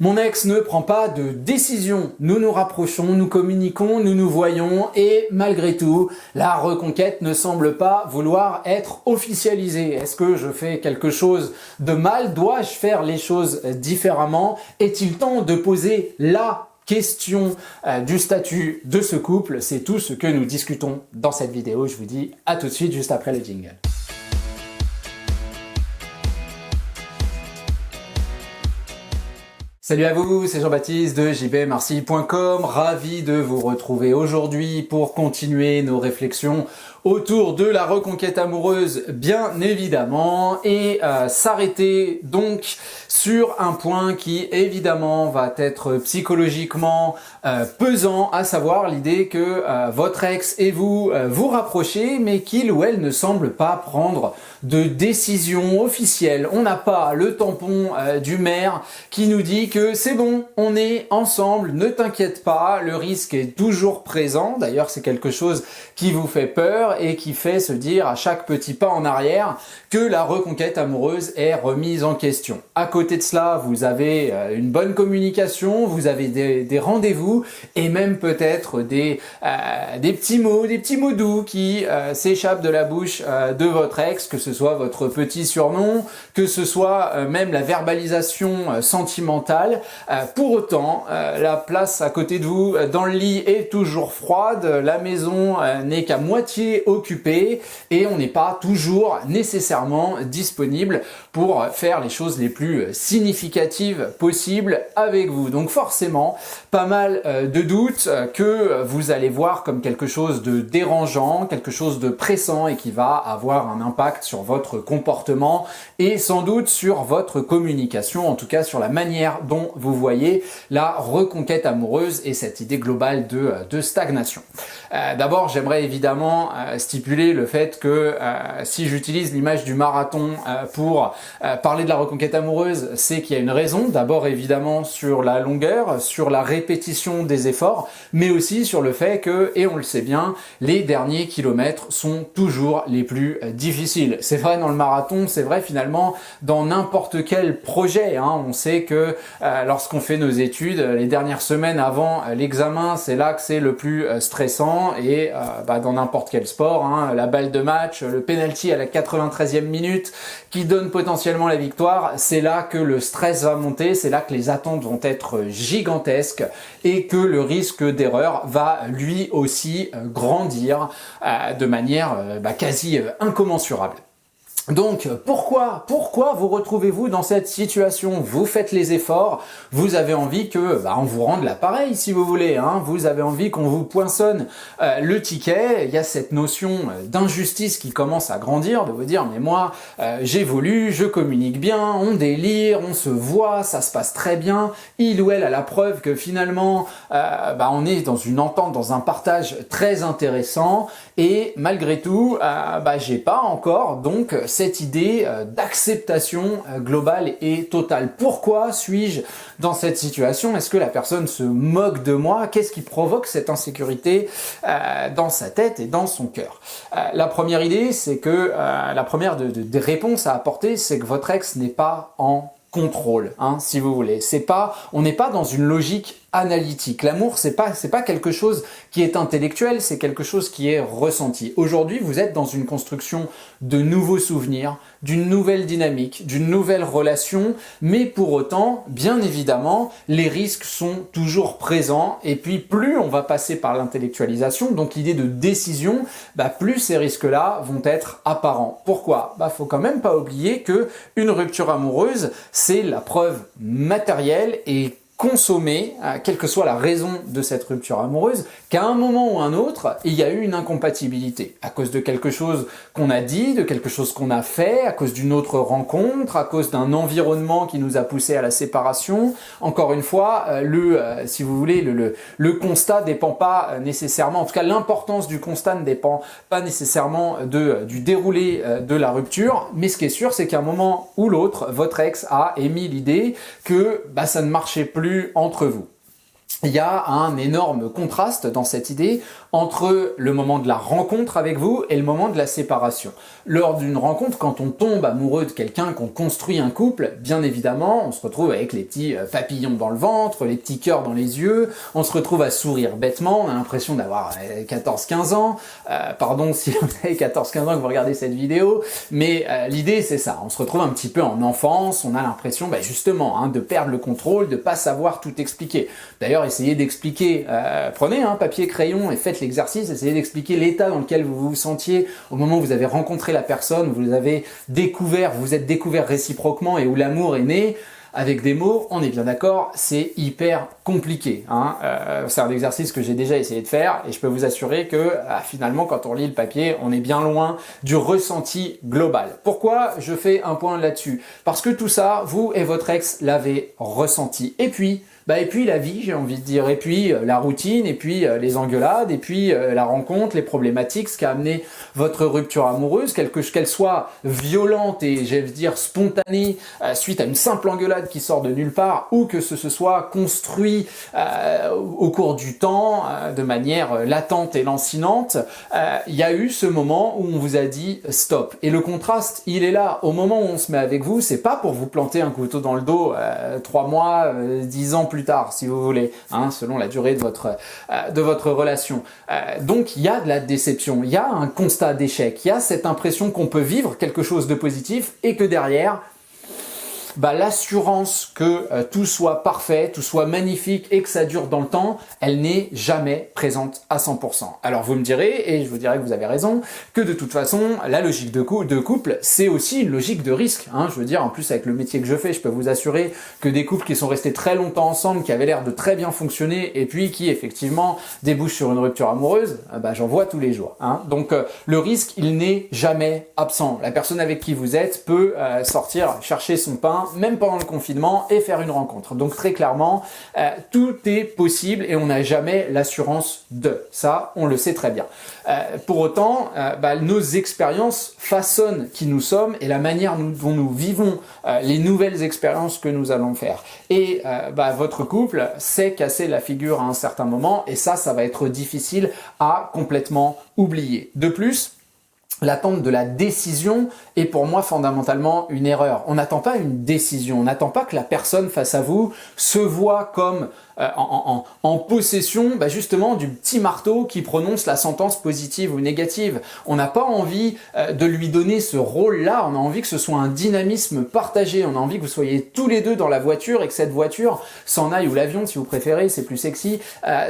Mon ex ne prend pas de décision. Nous nous rapprochons, nous communiquons, nous nous voyons et malgré tout, la reconquête ne semble pas vouloir être officialisée. Est-ce que je fais quelque chose de mal? Dois-je faire les choses différemment? Est-il temps de poser la question du statut de ce couple? C'est tout ce que nous discutons dans cette vidéo. Je vous dis à tout de suite juste après le jingle. Salut à vous, c'est Jean-Baptiste de jbmarcy.com, ravi de vous retrouver aujourd'hui pour continuer nos réflexions autour de la reconquête amoureuse, bien évidemment, et s'arrêter donc sur un point qui évidemment va être psychologiquement pesant, à savoir l'idée que votre ex et vous vous rapprochez, mais qu'il ou elle ne semble pas prendre de décision officielle. On n'a pas le tampon du maire qui nous dit que c'est bon, on est ensemble, ne t'inquiète pas, le risque est toujours présent. D'ailleurs, c'est quelque chose qui vous fait peur et qui fait se dire à chaque petit pas en arrière que la reconquête amoureuse est remise en question. À côté de cela, vous avez une bonne communication, vous avez des rendez-vous et même peut-être des petits mots doux qui s'échappent de la bouche de votre ex, que ce soit votre petit surnom, que ce soit même la verbalisation sentimentale. Pour autant, la place à côté de vous dans le lit est toujours froide, la maison n'est qu'à moitié occupée et on n'est pas toujours nécessairement disponible pour faire les choses les plus significatives possibles avec vous. Donc forcément, pas mal de doutes que vous allez voir comme quelque chose de dérangeant, quelque chose de pressant et qui va avoir un impact sur votre comportement et sans doute sur votre communication, en tout cas sur la manière dont vous voyez la reconquête amoureuse et cette idée globale de stagnation. D'abord, j'aimerais évidemment stipuler le fait que si j'utilise l'image du marathon pour parler de la reconquête amoureuse, c'est qu'il y a une raison. D'abord, évidemment, sur la longueur, sur la répétition des efforts, mais aussi sur le fait que, et on le sait bien, les derniers kilomètres sont toujours les plus difficiles. C'est vrai dans le marathon, c'est vrai finalement dans n'importe quel projet. On sait que lorsqu'on fait nos études, les dernières semaines avant l'examen, c'est là que c'est le plus stressant et dans n'importe quel sport, la balle de match, le penalty à la 93e minute qui donne potentiellement la victoire, c'est là que le stress va monter, c'est là que les attentes vont être gigantesques et que le risque d'erreur va lui aussi grandir de manière quasi incommensurable. Donc, pourquoi vous retrouvez-vous dans cette situation? Vous faites les efforts, vous avez envie que on vous rende l'appareil si vous voulez, vous avez envie qu'on vous poinçonne le ticket. Il y a cette notion d'injustice qui commence à grandir, de vous dire mais moi j'évolue, je communique bien, on délire, on se voit, ça se passe très bien. Il ou elle a la preuve que finalement on est dans une entente, dans un partage très intéressant et malgré tout j'ai pas encore donc cette idée d'acceptation globale et totale. Pourquoi suis-je dans cette situation? Est-ce que la personne se moque de moi? Qu'est-ce qui provoque cette insécurité dans sa tête et dans son cœur? La première idée, c'est que la première des réponses à apporter, c'est que votre ex n'est pas en contrôle, si vous voulez. On n'est pas dans une logique analytique. L'amour, c'est pas quelque chose qui est intellectuel, c'est quelque chose qui est ressenti. Aujourd'hui, vous êtes dans une construction de nouveaux souvenirs, d'une nouvelle dynamique, d'une nouvelle relation, mais pour autant, bien évidemment, les risques sont toujours présents et puis plus on va passer par l'intellectualisation, donc l'idée de décision, plus ces risques-là vont être apparents. Pourquoi? Faut quand même pas oublier que une rupture amoureuse, c'est la preuve matérielle et consommer, quelle que soit la raison de cette rupture amoureuse, qu'à un moment ou un autre, il y a eu une incompatibilité. À cause de quelque chose qu'on a dit, de quelque chose qu'on a fait, à cause d'une autre rencontre, à cause d'un environnement qui nous a poussé à la séparation. Encore une fois, si vous voulez, le constat dépend pas nécessairement, en tout cas l'importance du constat ne dépend pas nécessairement du déroulé de la rupture, mais ce qui est sûr, c'est qu'à un moment ou l'autre, votre ex a émis l'idée que ça ne marchait plus entre vous. il y a un énorme contraste dans cette idée entre le moment de la rencontre avec vous et le moment de la séparation. Lors d'une rencontre, quand on tombe amoureux de quelqu'un, qu'on construit un couple, bien évidemment, on se retrouve avec les petits papillons dans le ventre, les petits cœurs dans les yeux, on se retrouve à sourire bêtement, on a l'impression d'avoir 14-15 ans, pardon si vous avez 14-15 ans que vous regardez cette vidéo, mais l'idée c'est ça, on se retrouve un petit peu en enfance, on a l'impression justement de perdre le contrôle, de pas savoir tout expliquer. D'ailleurs, essayez d'expliquer, prenez un papier crayon et faites l'exercice, essayez d'expliquer l'état dans lequel vous vous sentiez au moment où vous avez rencontré la personne, où vous avez découvert, vous vous êtes découvert réciproquement et où l'amour est né. Avec des mots, on est bien d'accord, c'est hyper compliqué. C'est un exercice que j'ai déjà essayé de faire et je peux vous assurer que finalement, quand on lit le papier, on est bien loin du ressenti global. Pourquoi je fais un point là-dessus? Parce que tout ça, vous et votre ex l'avez ressenti. Et puis la vie, j'ai envie de dire, et puis la routine, et puis les engueulades, et puis la rencontre, les problématiques, ce qui a amené votre rupture amoureuse, qu'elle soit violente et, j'allais dire, spontanée, suite à une simple engueulade qui sort de nulle part, ou que ce soit construit au cours du temps, de manière latente et lancinante, il y a eu ce moment où on vous a dit stop. Et le contraste, il est là. Au moment où on se met avec vous, c'est pas pour vous planter un couteau dans le dos 3 mois, 10 ans plus tard, si vous voulez, selon la durée de votre relation. Donc, il y a de la déception, il y a un constat d'échec, il y a cette impression qu'on peut vivre quelque chose de positif et que derrière, l'assurance que tout soit parfait, tout soit magnifique et que ça dure dans le temps, elle n'est jamais présente à 100%. Alors vous me direz, et je vous dirai que vous avez raison, que de toute façon, la logique de couple, c'est aussi une logique de risque. Je veux dire, en plus avec le métier que je fais, je peux vous assurer que des couples qui sont restés très longtemps ensemble, qui avaient l'air de très bien fonctionner, et puis qui effectivement débouchent sur une rupture amoureuse, j'en vois tous les jours. Donc le risque, il n'est jamais absent. La personne avec qui vous êtes peut sortir chercher son pain, même pendant le confinement, et faire une rencontre. Donc très clairement, tout est possible et on n'a jamais l'assurance de. Ça, on le sait très bien. Pour autant, nos expériences façonnent qui nous sommes et la manière dont nous vivons les nouvelles expériences que nous allons faire. Et votre couple s'est cassé la figure à un certain moment et ça va être difficile à complètement oublier. De plus, l'attente de la décision est pour moi fondamentalement une erreur. On n'attend pas une décision, on n'attend pas que la personne face à vous se voit comme en possession justement du petit marteau qui prononce la sentence positive ou négative. On n'a pas envie de lui donner ce rôle-là, on a envie que ce soit un dynamisme partagé, on a envie que vous soyez tous les deux dans la voiture et que cette voiture s'en aille, ou l'avion si vous préférez, c'est plus sexy,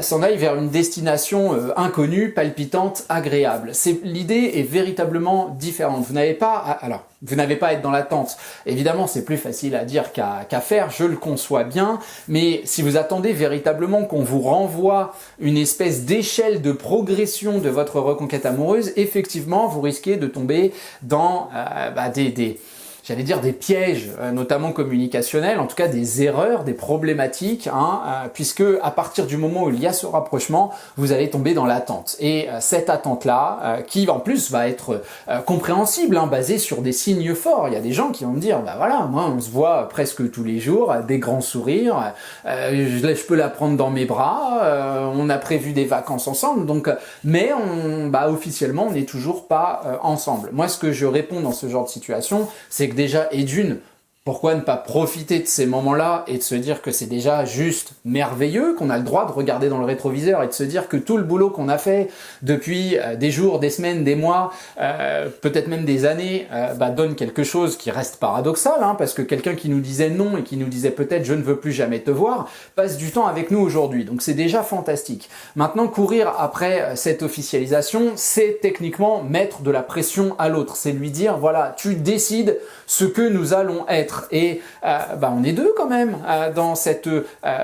s'en aille vers une destination inconnue, palpitante, agréable. L'idée est véritablement différente. Vous n'avez pas à être dans l'attente. Évidemment, c'est plus facile à dire qu'à faire, je le conçois bien, mais si vous attendez véritablement qu'on vous renvoie une espèce d'échelle de progression de votre reconquête amoureuse, effectivement, vous risquez de tomber dans des pièges, notamment communicationnels, en tout cas des erreurs, des problématiques, puisque à partir du moment où il y a ce rapprochement, vous allez tomber dans l'attente. Et cette attente-là, qui en plus va être compréhensible, basée sur des signes forts. Il y a des gens qui vont me dire, moi on se voit presque tous les jours, des grands sourires, je peux la prendre dans mes bras, on a prévu des vacances ensemble, mais officiellement on n'est toujours pas ensemble. Moi ce que je réponds dans ce genre de situation, c'est que déjà, et d'une, pourquoi ne pas profiter de ces moments-là et de se dire que c'est déjà juste merveilleux, qu'on a le droit de regarder dans le rétroviseur et de se dire que tout le boulot qu'on a fait depuis des jours, des semaines, des mois, peut-être même des années, donne quelque chose qui reste paradoxal, parce que quelqu'un qui nous disait non et qui nous disait peut-être je ne veux plus jamais te voir, passe du temps avec nous aujourd'hui. Donc c'est déjà fantastique. Maintenant, courir après cette officialisation, c'est techniquement mettre de la pression à l'autre. C'est lui dire, voilà, tu décides ce que nous allons être. Et on est deux quand même dans cette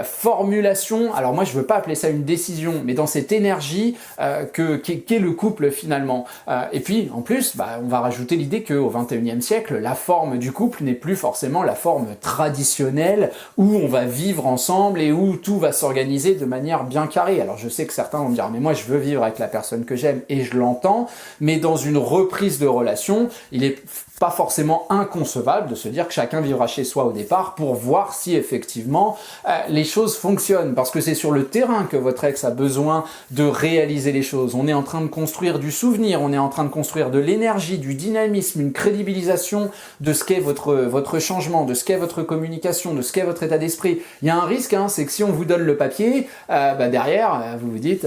formulation. Alors moi je veux pas appeler ça une décision, mais dans cette énergie qu'est le couple finalement. Et puis en plus, on va rajouter l'idée qu'au XXIe siècle, la forme du couple n'est plus forcément la forme traditionnelle où on va vivre ensemble et où tout va s'organiser de manière bien carrée. Alors je sais que certains vont me dire, mais moi je veux vivre avec la personne que j'aime et je l'entends, mais dans une reprise de relation, il est pas forcément inconcevable de se dire que chacun vivra chez soi au départ pour voir si effectivement les choses fonctionnent, parce que c'est sur le terrain que votre ex a besoin de réaliser les choses. On est en train de construire du souvenir, on est en train de construire de l'énergie, du dynamisme, une crédibilisation de ce qu'est votre changement, de ce qu'est votre communication, de ce qu'est votre état d'esprit. Il y a un risque, c'est que si on vous donne le papier, derrière, vous vous dites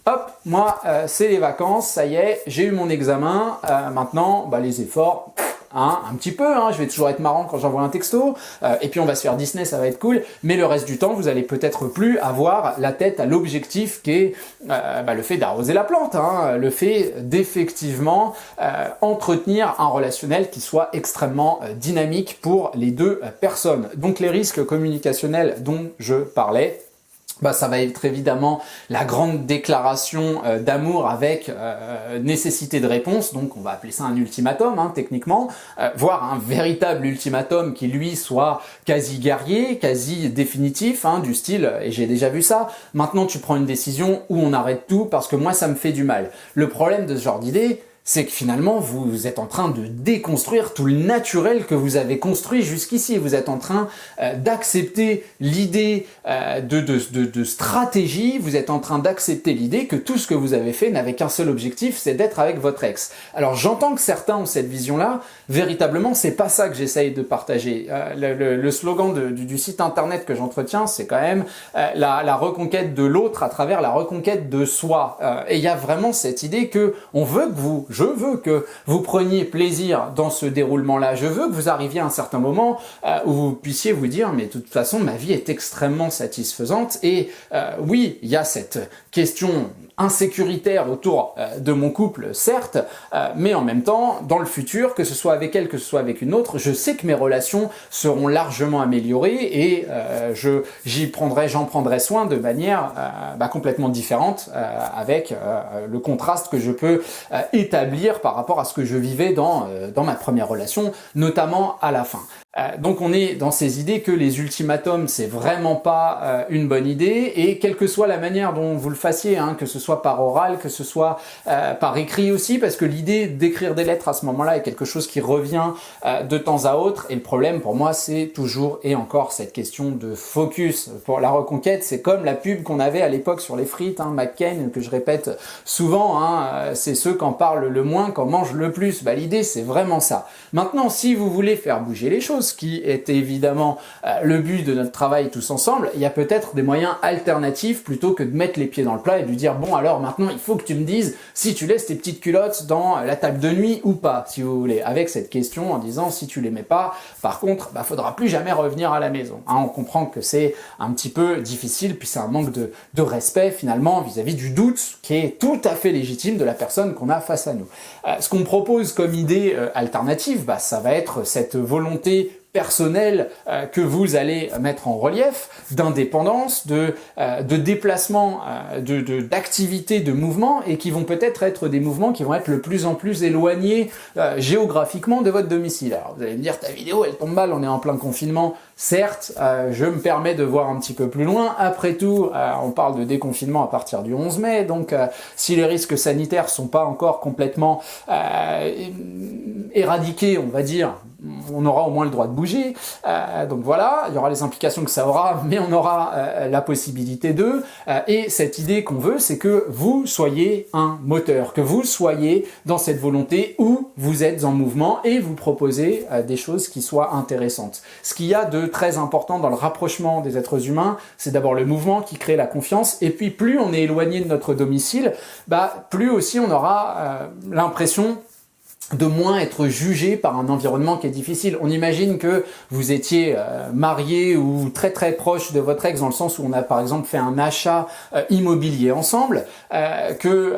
hop, moi c'est les vacances, ça y est, j'ai eu mon examen, maintenant les efforts, un petit peu, je vais toujours être marrant quand j'envoie un texto, et puis on va se faire Disney, ça va être cool, mais le reste du temps, vous allez peut-être plus avoir la tête à l'objectif qui est le fait d'arroser la plante, le fait d'effectivement entretenir un relationnel qui soit extrêmement dynamique pour les deux personnes. Donc les risques communicationnels dont je parlais, ça va être évidemment la grande déclaration d'amour avec nécessité de réponse, donc on va appeler ça un ultimatum techniquement, voire un véritable ultimatum qui lui soit quasi guerrier, quasi définitif, du style, et j'ai déjà vu ça, maintenant tu prends une décision où on arrête tout parce que moi ça me fait du mal. Le problème de ce genre d'idée, c'est que finalement, vous êtes en train de déconstruire tout le naturel que vous avez construit jusqu'ici. Vous êtes en train d'accepter l'idée de stratégie, vous êtes en train d'accepter l'idée que tout ce que vous avez fait n'avait qu'un seul objectif, c'est d'être avec votre ex. Alors j'entends que certains ont cette vision-là, véritablement, c'est pas ça que j'essaye de partager. Le slogan du site internet que j'entretiens, c'est quand même la reconquête de l'autre à travers la reconquête de soi. Et il y a vraiment cette idée que je veux que vous preniez plaisir dans ce déroulement-là. Je veux que vous arriviez à un certain moment où vous puissiez vous dire « mais de toute façon, ma vie est extrêmement satisfaisante » et oui, il y a cette question insécuritaire autour de mon couple, certes, mais en même temps, dans le futur, que ce soit avec elle, que ce soit avec une autre, je sais que mes relations seront largement améliorées et j'en prendrai soin de manière complètement différente avec le contraste que je peux établir par rapport à ce que je vivais dans ma première relation, notamment à la fin. Donc on est dans ces idées que les ultimatums c'est vraiment pas une bonne idée, et quelle que soit la manière dont vous le fassiez, que ce soit par oral, que ce soit par écrit aussi, parce que l'idée d'écrire des lettres à ce moment-là est quelque chose qui revient de temps à autre, et le problème pour moi c'est toujours et encore cette question de focus. Pour la reconquête, c'est comme la pub qu'on avait à l'époque sur les frites, McCain, que je répète souvent, c'est ceux qui en parlent le moins, qui en mangent le plus. L'idée c'est vraiment ça. Maintenant, si vous voulez faire bouger les choses, ce qui est évidemment le but de notre travail tous ensemble, il y a peut-être des moyens alternatifs plutôt que de mettre les pieds dans le plat et de lui dire bon alors maintenant il faut que tu me dises si tu laisses tes petites culottes dans la table de nuit ou pas, si vous voulez, avec cette question en disant si tu les mets pas, par contre faudra plus jamais revenir à la maison. On comprend que c'est un petit peu difficile, puis c'est un manque de respect finalement vis-à-vis du doute qui est tout à fait légitime de la personne qu'on a face à nous. Ce qu'on propose comme idée alternative, ça va être cette volonté personnel que vous allez mettre en relief, d'indépendance, de déplacement, d'activité, de mouvement, et qui vont peut-être être des mouvements qui vont être le plus en plus éloignés géographiquement de votre domicile. Alors vous allez me dire, ta vidéo elle tombe mal, on est en plein confinement. Certes, je me permets de voir un petit peu plus loin. Après tout, on parle de déconfinement à partir du 11 mai, donc si les risques sanitaires sont pas encore complètement éradiqués, on va dire, on aura au moins le droit de bouger. Donc voilà, il y aura les implications que ça aura, mais on aura la possibilité de. Et cette idée qu'on veut, c'est que vous soyez un moteur, que vous soyez dans cette volonté où vous êtes en mouvement et vous proposez des choses qui soient intéressantes. Ce qu'il y a de très important dans le rapprochement des êtres humains, c'est d'abord le mouvement qui crée la confiance, et puis plus on est éloigné de notre domicile, plus aussi on aura l'impression de moins être jugé par un environnement qui est difficile. On imagine que vous étiez marié ou très très proche de votre ex, dans le sens où on a par exemple fait un achat immobilier ensemble, que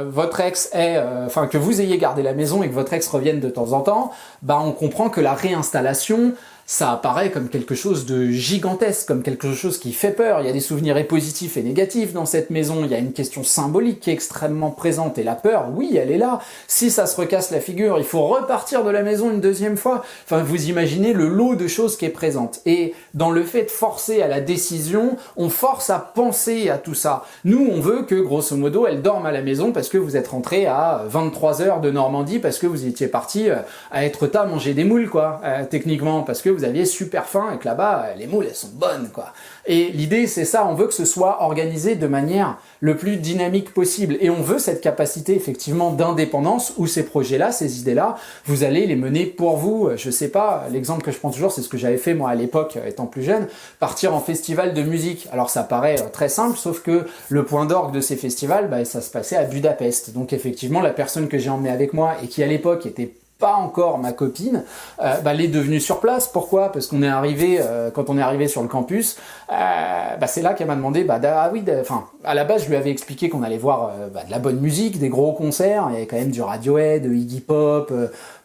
votre ex que vous ayez gardé la maison et que votre ex revienne de temps en temps, on comprend que la réinstallation ça apparaît comme quelque chose de gigantesque, comme quelque chose qui fait peur. Il y a des souvenirs positifs et négatifs dans cette maison, il y a une question symbolique qui est extrêmement présente, et la peur, oui, elle est là. Si ça se recasse la figure, il faut repartir de la maison une deuxième fois. Enfin, vous imaginez le lot de choses qui est présente. Et dans le fait de forcer à la décision, on force à penser à tout ça. Nous, on veut que, grosso modo, elle dorme à la maison parce que vous êtes rentré à 23 heures de Normandie, parce que vous étiez parti à Etretat manger des moules, quoi, techniquement, parce que vous aviez super faim et que là-bas, les moules, elles sont bonnes, quoi. Et l'idée, c'est ça, on veut que ce soit organisé de manière le plus dynamique possible. Et on veut cette capacité, effectivement, d'indépendance où ces projets-là, ces idées-là, vous allez les mener pour vous. Je sais pas, l'exemple que je prends toujours, c'est ce que j'avais fait, moi, à l'époque, étant plus jeune, partir en festival de musique. Alors, ça paraît très simple, sauf que le point d'orgue de ces festivals, bah, ça se passait à Budapest. Donc, effectivement, la personne que j'ai emmenée avec moi et qui, à l'époque, était pas encore ma copine, elle est devenue sur place. Pourquoi? Parce qu'on est arrivé, quand on est arrivé sur le campus, c'est là qu'elle m'a demandé, à la base je lui avais expliqué qu'on allait voir de la bonne musique, des gros concerts, il y avait quand même du Radiohead, de Iggy Pop,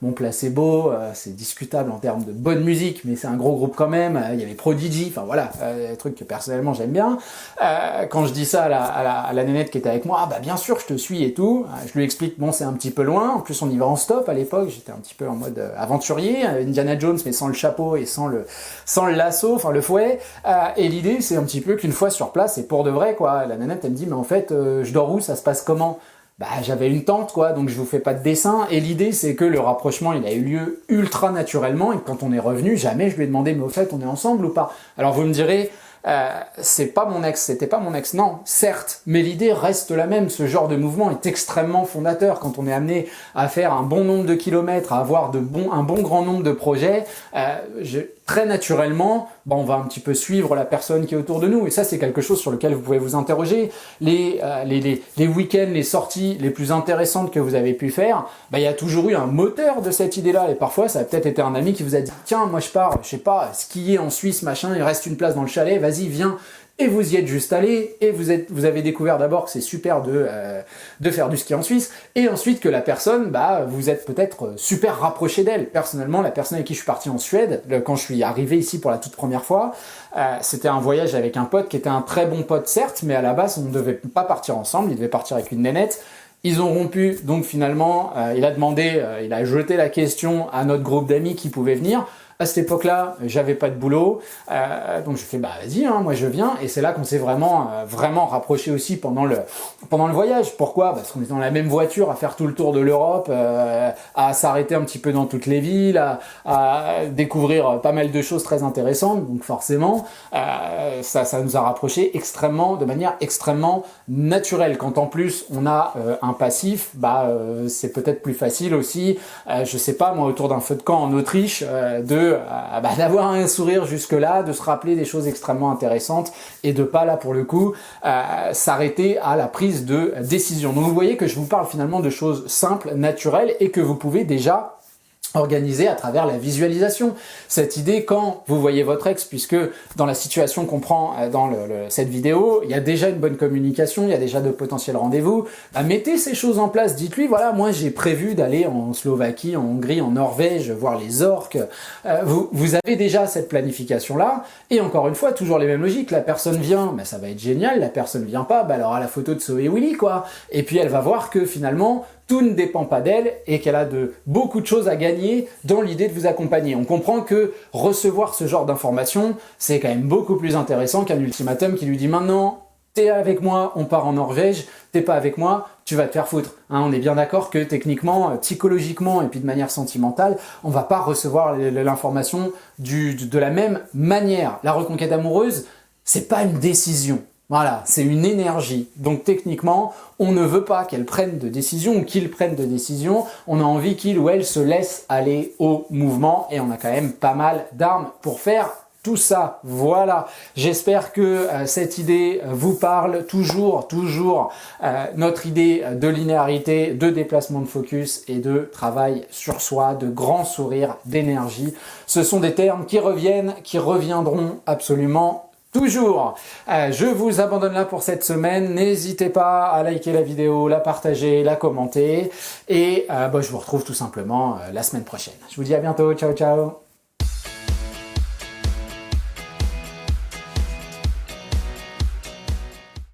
Mon Placebo, c'est discutable en termes de bonne musique, mais c'est un gros groupe quand même, il y avait Prodigy, enfin voilà, des trucs que personnellement j'aime bien. Quand je dis ça à la nénette qui était avec moi, bien sûr je te suis et tout, je lui explique, bon c'est un petit peu loin, en plus on y va en stop à l'époque, j'étais un petit peu en mode aventurier, Indiana Jones mais sans le chapeau et sans le lasso, enfin le fouet, et l'idée c'est un petit peu qu'une fois sur place, c'est pour de vrai quoi. La nanette elle me dit mais en fait je dors où, ça se passe comment? J'avais une tente quoi, donc je vous fais pas de dessin, et l'idée c'est que le rapprochement il a eu lieu ultra naturellement, et quand on est revenu, jamais je lui ai demandé mais au fait on est ensemble ou pas? Alors vous me direz, c'est pas mon ex, c'était pas mon ex, non, certes, mais l'idée reste la même. Ce genre de mouvement est extrêmement fondateur quand on est amené à faire un bon nombre de kilomètres, à avoir un bon grand nombre de projets. Très naturellement, on va un petit peu suivre la personne qui est autour de nous, et ça c'est quelque chose sur lequel vous pouvez vous interroger. Les week-ends, les sorties les plus intéressantes que vous avez pu faire, il y a toujours eu un moteur de cette idée-là, et parfois ça a peut-être été un ami qui vous a dit tiens moi je pars, je sais pas, skier en Suisse machin, il reste une place dans le chalet, vas-y viens. Et vous y êtes juste allé, et vous avez découvert d'abord que c'est super de faire du ski en Suisse, et ensuite que la personne, vous êtes peut-être super rapproché d'elle. Personnellement, la personne avec qui je suis parti en Suède, quand je suis arrivé ici pour la toute première fois, c'était un voyage avec un pote qui était un très bon pote certes, mais à la base on ne devait pas partir ensemble, il devait partir avec une nénette. Ils ont rompu, donc finalement, il a jeté la question à notre groupe d'amis qui pouvait venir. À cette époque-là, j'avais pas de boulot, donc je fais vas-y, moi je viens, et c'est là qu'on s'est vraiment rapprochés aussi pendant le voyage. Pourquoi? Parce qu'on était dans la même voiture à faire tout le tour de l'Europe, à s'arrêter un petit peu dans toutes les villes, à découvrir pas mal de choses très intéressantes, donc forcément, ça nous a rapprochés de manière extrêmement naturelle. Quand en plus on a un passif, c'est peut-être plus facile aussi, je sais pas moi, autour d'un feu de camp en Autriche, d'avoir un sourire jusque-là, de se rappeler des choses extrêmement intéressantes, et de pas là pour le coup s'arrêter à la prise de décision. Donc vous voyez que je vous parle finalement de choses simples, naturelles, et que vous pouvez déjà organisé à travers la visualisation. Cette idée, quand vous voyez votre ex, puisque dans la situation qu'on prend dans cette vidéo, il y a déjà une bonne communication, il y a déjà de potentiels rendez-vous, mettez ces choses en place, dites-lui, voilà, moi j'ai prévu d'aller en Slovaquie, en Hongrie, en Norvège, voir les orques. Vous avez déjà cette planification-là, et encore une fois, toujours les mêmes logiques, la personne vient, ça va être génial, la personne vient pas, elle aura la photo de Zoé et Willy, quoi. Et puis elle va voir que finalement, tout ne dépend pas d'elle, et qu'elle a beaucoup de choses à gagner dans l'idée de vous accompagner. On comprend que recevoir ce genre d'informations, c'est quand même beaucoup plus intéressant qu'un ultimatum qui lui dit maintenant, t'es avec moi, on part en Norvège, t'es pas avec moi, tu vas te faire foutre. On est bien d'accord que techniquement, psychologiquement et puis de manière sentimentale, on va pas recevoir l'information de la même manière. La reconquête amoureuse, c'est pas une décision. Voilà, c'est une énergie. Donc techniquement, on ne veut pas qu'elle prenne de décision ou qu'il prenne de décision. On a envie qu'il ou elle se laisse aller au mouvement, et on a quand même pas mal d'armes pour faire tout ça. Voilà, j'espère que cette idée vous parle. Toujours notre idée de linéarité, de déplacement de focus et de travail sur soi, de grand sourire, d'énergie. Ce sont des termes qui reviendront absolument toujours. Je vous abandonne là pour cette semaine. N'hésitez pas à liker la vidéo, la partager, la commenter, et je vous retrouve tout simplement la semaine prochaine. Je vous dis à bientôt. Ciao, ciao.